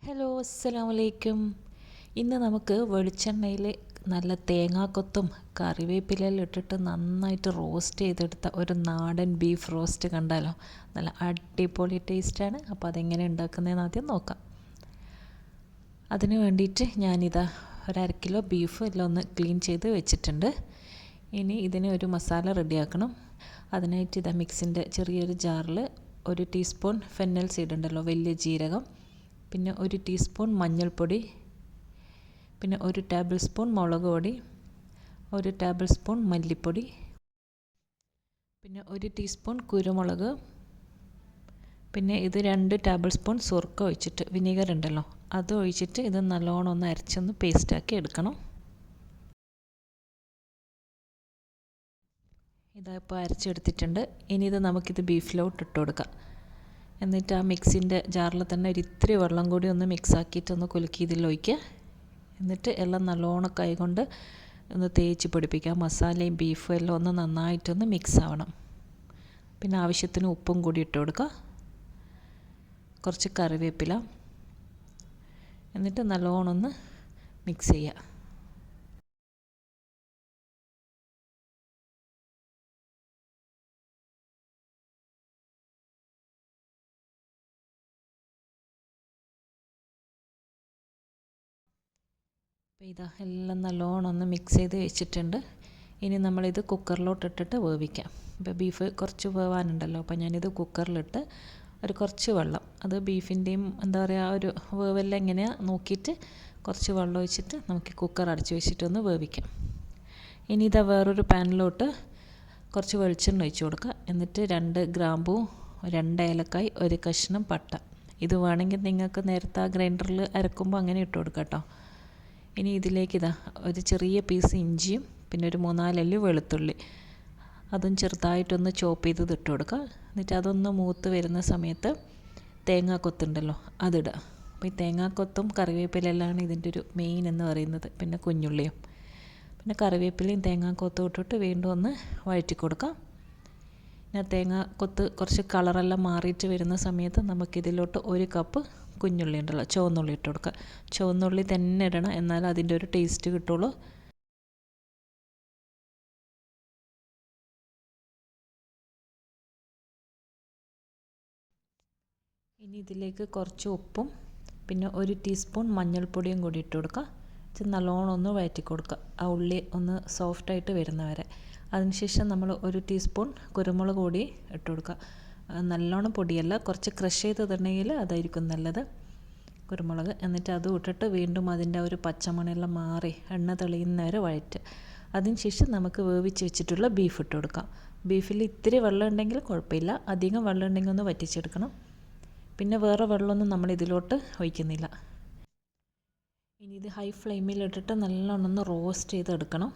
Hello, അസ്സലാമു അലൈക്കും. ഇന്ന് നമുക്ക് വെളിച്ചെണ്ണയിൽ നല്ല തേങ്ങാക്കൊത്തും കറിവേപ്പിലയെല്ലാം ഇട്ടിട്ട് നന്നായിട്ട് റോസ്റ്റ് ചെയ്തെടുത്ത ഒരു നാടൻ ബീഫ് റോസ്റ്റ് കണ്ടാലോ. നല്ല അടിപൊളി ടേസ്റ്റാണ്. അപ്പോൾ അതെങ്ങനെ ഉണ്ടാക്കുന്നതെന്ന് ആദ്യം നോക്കാം. അതിന് വേണ്ടിയിട്ട് ഞാനിതാ ഒരു 1/2 കിലോ ബീഫ് എല്ലാം ഒന്ന് ക്ലീൻ ചെയ്ത് വെച്ചിട്ടുണ്ട്. ഇനി ഇതിന് ഒരു മസാല റെഡിയാക്കണം. അതിനായിട്ട് ഇതാ മിക്സിൻ്റെ ചെറിയൊരു ജാറിൽ 1 ടീസ്പൂൺ ഫെന്നൽ സീഡ് ഉണ്ടല്ലോ, വലിയ ജീരകം, പിന്നെ 1 ടീസ്പൂൺ മഞ്ഞൾപ്പൊടി, പിന്നെ 1 ടേബിൾ സ്പൂൺ മുളക് പൊടി, 1 ടേബിൾ സ്പൂൺ മല്ലിപ്പൊടി, പിന്നെ 1 ടീസ്പൂൺ കുരുമുളക്, പിന്നെ ഇത് 2 ടേബിൾ സ്പൂൺ സുർക്ക ഒഴിച്ചിട്ട്, വിനീഗർ ഉണ്ടല്ലോ അത് ഒഴിച്ചിട്ട് ഇത് നല്ലോണം ഒന്ന് അരച്ചൊന്ന് പേസ്റ്റാക്കി എടുക്കണം. ഇതായിപ്പോൾ അരച്ചെടുത്തിട്ടുണ്ട്. ഇനി ഇത് നമുക്കിത് ബീഫിലോട്ട് ഇട്ട് കൊടുക്കാം. എന്നിട്ട് ആ മിക്സിൻ്റെ ജാറിൽ തന്നെ ഇത്തിരി വെള്ളം കൂടി ഒന്ന് മിക്സാക്കിയിട്ടൊന്ന് കുലുക്കി ഇതിലൊഴിക്കുക. എന്നിട്ട് എല്ലാം നല്ലോണം കൈകൊണ്ട് ഒന്ന് തേച്ച് പിടിപ്പിക്കുക. മസാലയും ബീഫും എല്ലാം ഒന്ന് നന്നായിട്ടൊന്ന് മിക്സ് ആവണം. പിന്നെ ആവശ്യത്തിന് ഉപ്പും കൂടി ഇട്ട് കൊടുക്കുക, കുറച്ച് കറിവേപ്പില, എന്നിട്ട് നല്ലോണം ഒന്ന് മിക്സ് ചെയ്യുക. അപ്പോൾ ഇതാ എല്ലാം നല്ലോണം ഒന്ന് മിക്സ് ചെയ്ത് വെച്ചിട്ടുണ്ട്. ഇനി നമ്മളിത് കുക്കറിലോട്ട് ഇട്ടിട്ട് വേവിക്കാം. ഇപ്പോൾ ബീഫ് കുറച്ച് വേവാനുണ്ടല്ലോ, അപ്പോൾ ഞാനിത് കുക്കറിലിട്ട് ഒരു കുറച്ച് വെള്ളം, അത് ബീഫിൻ്റെയും എന്താ പറയുക ഒരു വേവെല്ലാം എങ്ങനെയാണ് നോക്കിയിട്ട് കുറച്ച് വെള്ളം ഒഴിച്ചിട്ട് നമുക്ക് കുക്കർ അടച്ച് വെച്ചിട്ടൊന്ന് വേവിക്കാം. ഇനി ഇതാ വേറൊരു പാനിലോട്ട് കുറച്ച് വെളിച്ചെണ്ണ ഒഴിച്ച് കൊടുക്കുക. എന്നിട്ട് 2 ഗ്രാമ്പൂ, 2 ഏലക്കായ്, 1 കഷ്ണം പട്ട. ഇത് വേണമെങ്കിൽ നിങ്ങൾക്ക് നേരത്തെ ആ ഗ്രൈൻഡറിൽ അരക്കുമ്പോൾ അങ്ങനെ ഇട്ട് കൊടുക്കാം കേട്ടോ. ഇനി ഇതിലേക്ക് ഇതാ ഒരു ചെറിയ പീസ് ഇഞ്ചിയും, പിന്നെ ഒരു 3-4 അല്ലി വെളുത്തുള്ളി, അതും ചെറുതായിട്ടൊന്ന് ചോപ്പ് ചെയ്ത് ഇട്ട് കൊടുക്കുക. എന്നിട്ട് അതൊന്ന് മൂത്ത് വരുന്ന സമയത്ത് തേങ്ങാക്കൊത്തുണ്ടല്ലോ അതിടുക. അപ്പോൾ ഈ തേങ്ങാക്കൊത്തും കറിവേപ്പിലെല്ലാം ഇതിൻ്റെ ഒരു മെയിൻ എന്ന് പറയുന്നത്. പിന്നെ കുഞ്ഞുള്ളിയും, പിന്നെ കറിവേപ്പിലയും തേങ്ങാക്കൊത്തും ഇട്ടിട്ട് വീണ്ടും ഒന്ന് വഴറ്റി കൊടുക്കാം. പിന്നെ തേങ്ങാക്കൊത്ത് കുറച്ച് കളറെല്ലാം മാറിയിട്ട് വരുന്ന സമയത്ത് നമുക്കിതിലോട്ട് 1 കപ്പ് കുഞ്ഞുള്ളി ഉണ്ടല്ലോ, ചുവന്നുള്ളി ഇട്ട് കൊടുക്കുക. ചുവന്നുള്ളി തന്നെ ഇടണം, എന്നാലും അതിൻ്റെ ഒരു ടേസ്റ്റ് കിട്ടുള്ളൂ. ഇനി ഇതിലേക്ക് കുറച്ച് ഉപ്പും പിന്നെ 1 ടീസ്പൂൺ മഞ്ഞൾപ്പൊടിയും കൂടി ഇട്ട് കൊടുക്കുക. ഇത് നല്ലോണം ഒന്ന് വഴറ്റി കൊടുക്കുക, ആ ഉള്ളി ഒന്ന് സോഫ്റ്റായിട്ട് വരുന്നവരെ. അതിനുശേഷം നമ്മൾ 1 ടീസ്പൂൺ കുരുമുളക് പൊടി ഇട്ട് കൊടുക്കുക. നല്ലോണം പൊടിയല്ല, കുറച്ച് ക്രഷ് ചെയ്തിട്ടുണ്ടെങ്കിൽ അതായിരിക്കും നല്ലത് കുരുമുളക്. എന്നിട്ട് അതും ഇട്ടിട്ട് വീണ്ടും അതിൻ്റെ ഒരു പച്ചമണമെല്ലാം മാറി എണ്ണ തെളിയുന്നവരെ വഴറ്റുക. അതിനുശേഷം നമുക്ക് വേവിച്ച് വെച്ചിട്ടുള്ള ബീഫ് ഇട്ട് കൊടുക്കാം. ബീഫിൽ ഇത്തിരി വെള്ളം ഉണ്ടെങ്കിൽ കുഴപ്പമില്ല, അധികം വെള്ളം ഉണ്ടെങ്കിൽ ഒന്ന് വറ്റിച്ചെടുക്കണം. പിന്നെ വേറെ വെള്ളമൊന്നും നമ്മൾ ഇതിലോട്ട് ഒഴിക്കുന്നില്ല. ഇനി ഇത് ഹൈ ഫ്ലെയിമിലിട്ടിട്ട് നല്ലോണം ഒന്ന് റോസ്റ്റ് ചെയ്തെടുക്കണം.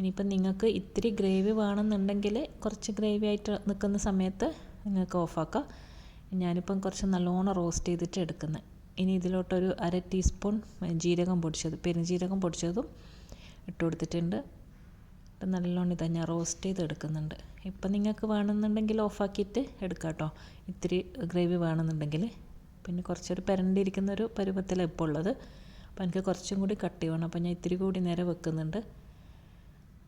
ഇനിയിപ്പം നിങ്ങൾക്ക് ഇത്തിരി ഗ്രേവി വേണമെന്നുണ്ടെങ്കിൽ കുറച്ച് ഗ്രേവി ആയിട്ട് നിൽക്കുന്ന സമയത്ത് നിങ്ങൾക്ക് ഓഫാക്കാം. ഞാനിപ്പം കുറച്ച് നല്ലോണം റോസ്റ്റ് ചെയ്തിട്ട് എടുക്കുന്നത്. ഇനി ഇതിലോട്ടൊരു 1/2 ടീസ്പൂൺ ജീരകം പൊടിച്ചത്, പെരുംജീരകം പൊടിച്ചതും ഇട്ട് കൊടുത്തിട്ടുണ്ട്. നല്ലോണം ഇതാ ഞാൻ റോസ്റ്റ് ചെയ്ത് എടുക്കുന്നുണ്ട്. ഇപ്പം നിങ്ങൾക്ക് വേണമെന്നുണ്ടെങ്കിൽ ഓഫാക്കിയിട്ട് എടുക്കാം കേട്ടോ, ഇത്തിരി ഗ്രേവി വേണമെന്നുണ്ടെങ്കിൽ. പിന്നെ കുറച്ചൊരു പരണ്ടിരിക്കുന്നൊരു പരുവത്തിലാണ് ഇപ്പോൾ ഉള്ളത്. അപ്പോൾ എനിക്ക് കുറച്ചും കൂടി കട്ടി വേണം, അപ്പോൾ ഞാൻ ഇത്തിരി കൂടി നേരം വെക്കുന്നുണ്ട്.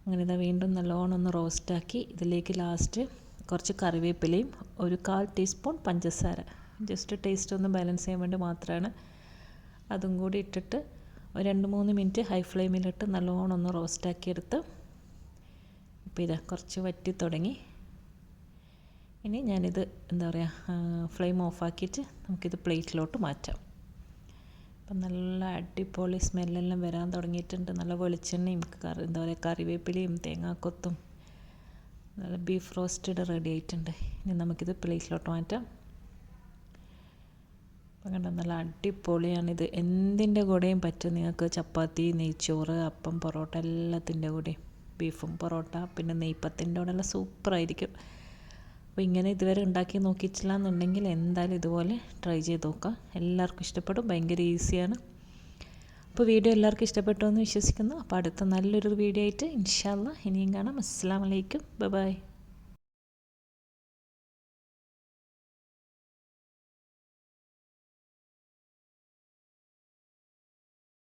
അങ്ങനെ ഇതാ വീണ്ടും നല്ലോണം ഒന്ന് റോസ്റ്റാക്കി ഇതിലേക്ക് ലാസ്റ്റ് കുറച്ച് കറിവേപ്പിലയും 1/4 ടീസ്പൂൺ പഞ്ചസാര, ജസ്റ്റ് ടേസ്റ്റ് ഒന്ന് ബാലൻസ് ചെയ്യാൻ വേണ്ടി മാത്രമാണ്. അതും കൂടി ഇട്ടിട്ട് ഒരു 2-3 മിനിറ്റ് ഹൈ ഫ്ലെയിമിലിട്ട് നല്ലോണം ഒന്ന് റോസ്റ്റാക്കി എടുത്ത് ഇപ്പോൾ ഇതാ കുറച്ച് വറ്റി തുടങ്ങി. ഇനി ഞാനിത് എന്താ പറയുക ഫ്ലെയിം ഓഫാക്കിയിട്ട് നമുക്കിത് പ്ലേറ്റിലോട്ട് മാറ്റാം. അപ്പം നല്ല അടിപൊളി സ്മെല്ലെല്ലാം വരാൻ തുടങ്ങിയിട്ടുണ്ട്. നല്ല വെളിച്ചെണ്ണയും എന്താ പറയുക കറിവേപ്പിലയും തേങ്ങാക്കൊത്തും നല്ല ബീഫ് റോസ്റ്റഡ് റെഡി ആയിട്ടുണ്ട്. ഇനി നമുക്കിത് പ്ലേറ്റിലോട്ട് മാറ്റാം. അപ്പം കണ്ടോ നല്ല അടിപൊളിയാണിത്. എന്തിൻ്റെ കൂടെയും പറ്റും നിങ്ങൾക്ക്, ചപ്പാത്തി, നെയ്ച്ചോറ്, അപ്പം, പൊറോട്ട എല്ലാത്തിൻ്റെ കൂടെയും. ബീഫും പൊറോട്ട പിന്നെ നെയ്പ്പത്തിൻ്റെ കൂടെ എല്ലാം സൂപ്പറായിരിക്കും. അപ്പോൾ ഇങ്ങനെ ഇതുവരെ ഉണ്ടാക്കി നോക്കിയിട്ടില്ല എന്നുണ്ടെങ്കിൽ എന്തായാലും ഇതുപോലെ ട്രൈ ചെയ്ത് നോക്കാം. എല്ലാവർക്കും ഇഷ്ടപ്പെടും, ഭയങ്കര ഈസിയാണ്. അപ്പോൾ വീഡിയോ എല്ലാവർക്കും ഇഷ്ടപ്പെട്ടു എന്ന് വിശ്വസിക്കുന്നു. അപ്പോൾ അടുത്ത നല്ലൊരു വീഡിയോ ആയിട്ട് ഇൻഷാ അല്ലാഹ് ഇനിയും കാണാം. അസ്സലാമു അലൈക്കും, ബൈ ബൈ.